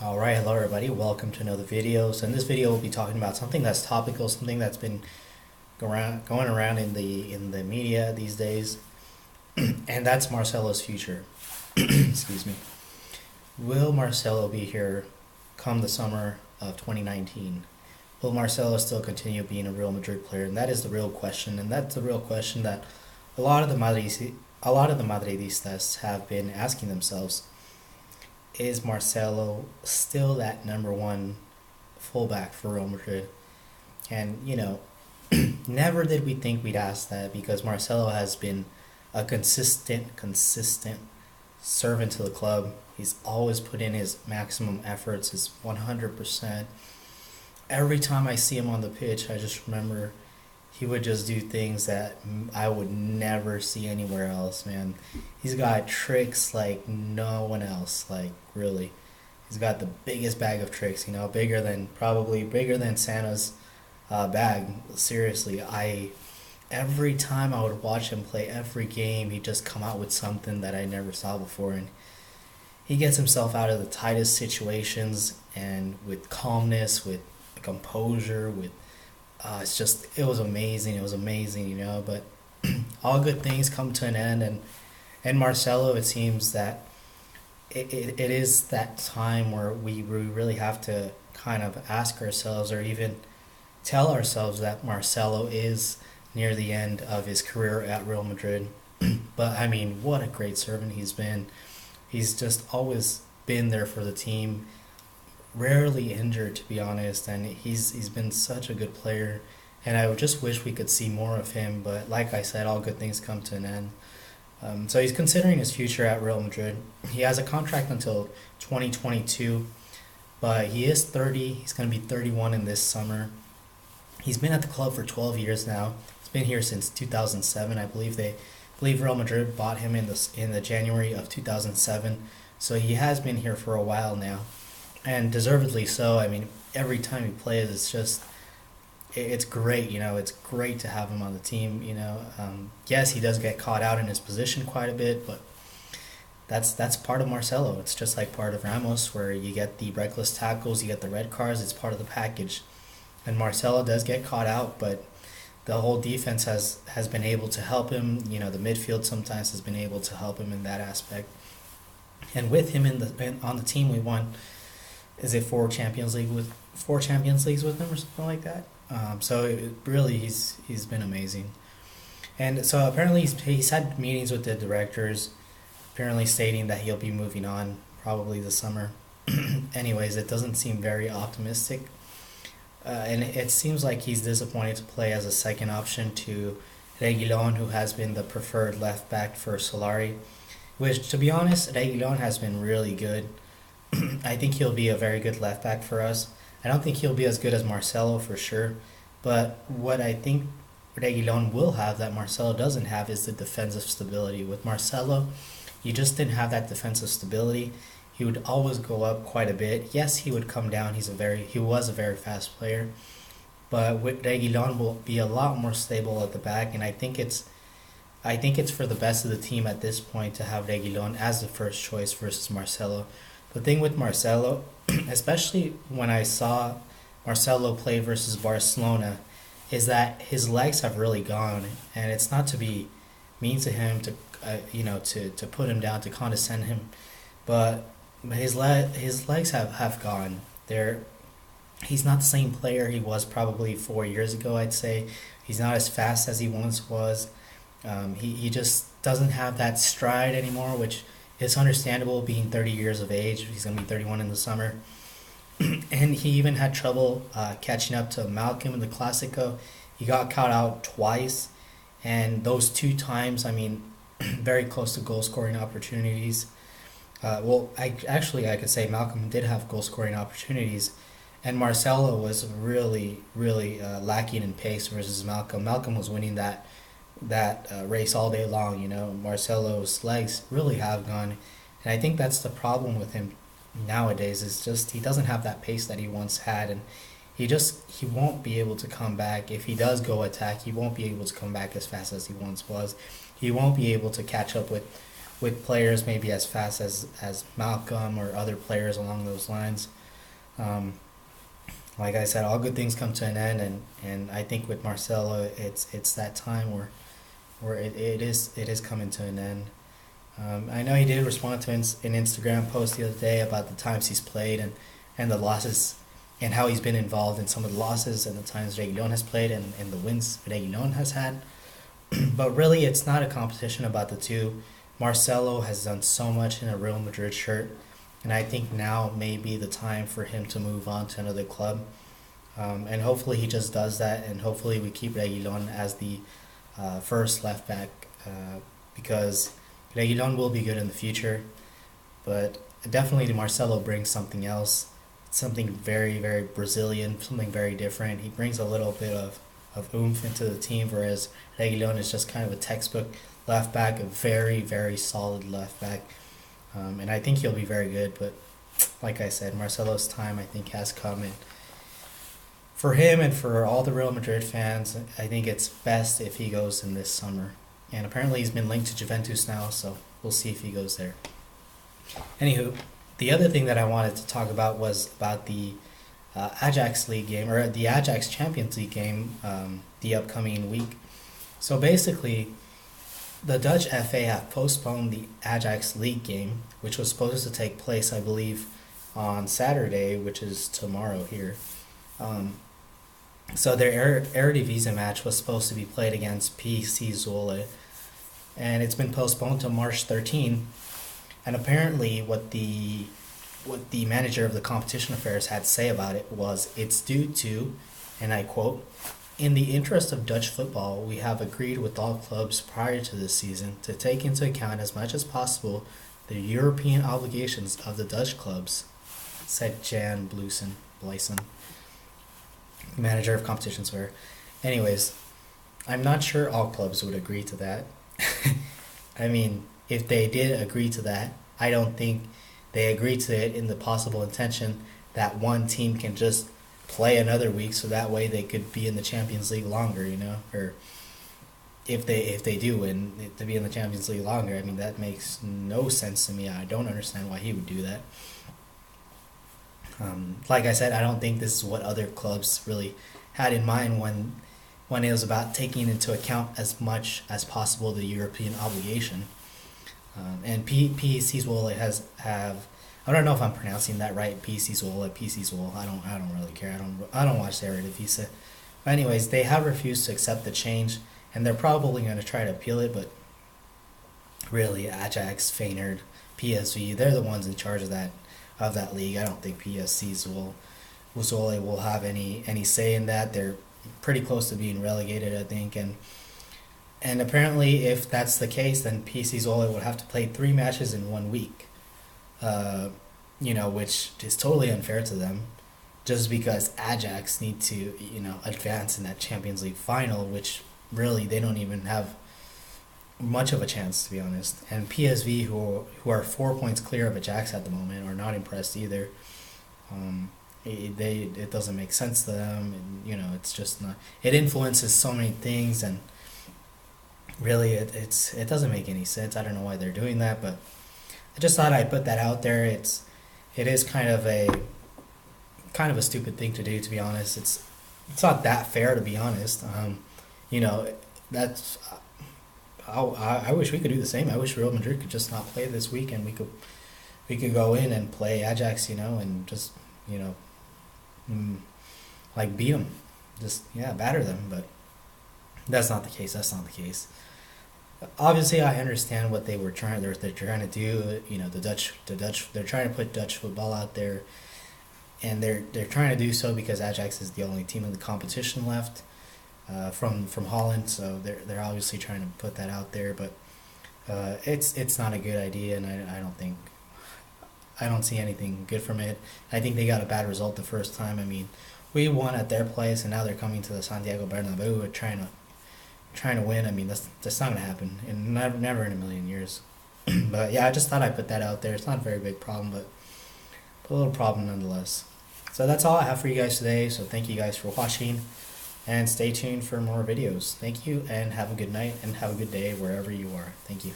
Alright, hello everybody, welcome to another video. So in this video we'll be talking about something that's topical, something that's been going around in the media these days, and that's Marcelo's future. Excuse me. Will Marcelo be here come the summer of 2019? Will Marcelo still continue being a Real Madrid player? And that is the real question, and that's the real question that a lot of the Madridistas have been asking themselves. Is Marcelo still that number one fullback for Real Madrid? And, never did we think we'd ask that, because Marcelo has been a consistent servant to the club. He's always put in his maximum efforts, his 100%. Every time I see him on the pitch, I just remember he would just do things that I would never see anywhere else, man. He's got tricks like no one else, like really. He's got the biggest bag of tricks, probably bigger than Santa's bag. Seriously, every time I would watch him play, every game, he'd just come out with something that I never saw before. And he gets himself out of the tightest situations, and with calmness, with composure, with it was amazing. But all good things come to an end, and Marcelo, it seems that it is that time where we really have to kind of ask ourselves, or even tell ourselves, that Marcelo is near the end of his career at Real Madrid. But I mean, what a great servant he's been. He's just always been there for the team, rarely injured, to be honest, and he's been such a good player, and I just wish we could see more of him. But like I said, all good things come to an end. So he's considering his future at Real Madrid. He has a contract until 2022, but he is 30. He's going to be 31 in this summer. He's been at the club for 12 years now. He's been here since 2007. I believe Real Madrid bought him in the January of 2007. So he has been here for a while now, and deservedly so. I mean, every time he plays, it's great. It's great to have him on the team. Yes, he does get caught out in his position quite a bit, but that's part of Marcelo. It's just like part of Ramos, where you get the reckless tackles, you get the red cards. It's part of the package. And Marcelo does get caught out, but the whole defense has been able to help him. The midfield sometimes has been able to help him in that aspect. And with him on the team, we won, is it four Champions Leagues with him or something like that? So he's been amazing. And so apparently he's had meetings with the directors, apparently stating that he'll be moving on probably this summer. Anyways, it doesn't seem very optimistic. And it seems like he's disappointed to play as a second option to Reguilon, who has been the preferred left back for Solari. Which, to be honest, Reguilon has been really good. I think he'll be a very good left back for us. I don't think he'll be as good as Marcelo for sure. But what I think Reguilon will have that Marcelo doesn't have is the defensive stability. With Marcelo, you just didn't have that defensive stability. He would always go up quite a bit. Yes, he would come down. He was a very fast player. But with Reguilon, will be a lot more stable at the back, and I think it's for the best of the team at this point to have Reguilon as the first choice versus Marcelo. The thing with Marcelo, especially when I saw Marcelo play versus Barcelona, is that his legs have really gone, and it's not to be mean to him, to put him down, to condescend him, but his legs have gone. He's not the same player he was probably 4 years ago, I'd say. He's not as fast as he once was. He just doesn't have that stride anymore, which is understandable being 30 years of age. He's going to be 31 in the summer. And he even had trouble catching up to Malcolm in the Clasico. He got caught out twice, and those two times, very close to goal-scoring opportunities. I could say Malcolm did have goal-scoring opportunities, and Marcelo was really, really lacking in pace versus Malcolm. Malcolm was winning that race all day long. Marcelo's legs really have gone, and I think that's the problem with him nowadays. Is just he doesn't have that pace that he once had, and he won't be able to come back. If he does go attack, he won't be able to come back as fast as he once was. He won't be able to catch up with with players maybe as fast as Malcolm or other players along those lines. Um, like I said, all good things come to an end, and I think with Marcelo, it's that time where it is coming to an end. I know he did respond to an Instagram post the other day about the times he's played and the losses and how he's been involved in some of the losses and the times Reguilon has played and the wins Reguilon has had. But really, it's not a competition about the two. Marcelo has done so much in a Real Madrid shirt, and I think now may be the time for him to move on to another club. And hopefully he just does that, and hopefully we keep Reguilon as the first left back because Reguilon will be good in the future, but definitely Marcelo brings something else, something very, very Brazilian, something very different. He brings a little bit of oomph into the team, whereas Reguilon is just kind of a textbook left back, a very, very solid left back. And I think he'll be very good, but like I said, Marcelo's time I think has come, and for him and for all the Real Madrid fans, I think it's best if he goes in this summer. And apparently he's been linked to Juventus now, so we'll see if he goes there. Anywho, the other thing that I wanted to talk about was about the Ajax League game, or the Ajax Champions League game, the upcoming week. So basically, the Dutch FA have postponed the Ajax League game, which was supposed to take place, I believe, on Saturday, which is tomorrow here. So their Eredivisie match was supposed to be played against PC Zwolle, and it's been postponed to March 13. And apparently, what the manager of the competition affairs had to say about it was it's due to, and I quote, "In the interest of Dutch football, we have agreed with all clubs prior to this season to take into account as much as possible the European obligations of the Dutch clubs," said Jan Blyson, manager of competitions fair. Anyways, I'm not sure all clubs would agree to that. I mean, if they did agree to that, I don't think they agreed to it in the possible intention that one team can just play another week so that way they could be in the Champions League longer, or if they do win, to be in the Champions League longer. I mean, that makes no sense to me. I don't understand why he would do that. Like I said, I don't think this is what other clubs really had in mind when it was about taking into account as much as possible the European obligation. And PEC Zwolle have I don't know if I'm pronouncing that right. PC Zwolle. I don't really care. I don't watch the Eredivisie. But anyways, they have refused to accept the change, and they're probably going to try to appeal it. But really, Ajax, Feyenoord, PSV, they're the ones in charge of that league. I don't think PSC Zwolle will have any say in that. They're pretty close to being relegated, I think, and apparently, if that's the case, then PC Zwolle would have to play 3 matches in 1 week. Which is totally unfair to them, just because Ajax need to, advance in that Champions League final, which really they don't even have much of a chance, to be honest. And PSV, who are 4 points clear of Ajax at the moment, are not impressed either. It doesn't make sense to them, and it's just not. It influences so many things, and really, it doesn't make any sense. I don't know why they're doing that, but I just thought I'd put that out there. It is kind of a stupid thing to do, to be honest. It's not that fair, to be honest. That's I wish we could do the same. I wish Real Madrid could just not play this week, and we could go in and play Ajax, and just beat them, just batter them. But that's not the case. Obviously, I understand what they're trying to do. The Dutch, they're trying to put Dutch football out there, and they're trying to do so because Ajax is the only team in the competition left from Holland. So they're obviously trying to put that out there, but it's not a good idea, and I don't see anything good from it. I think they got a bad result the first time. I mean, we won at their place, and now they're coming to the Santiago Bernabeu and trying to win. I mean, that's not gonna happen, and never in a million years. But yeah, I just thought I'd put that out there. It's not a very big problem, but a little problem nonetheless. So that's all I have for you guys today. So thank you guys for watching, and stay tuned for more videos. Thank you, and have a good night, and have a good day wherever you are. Thank you.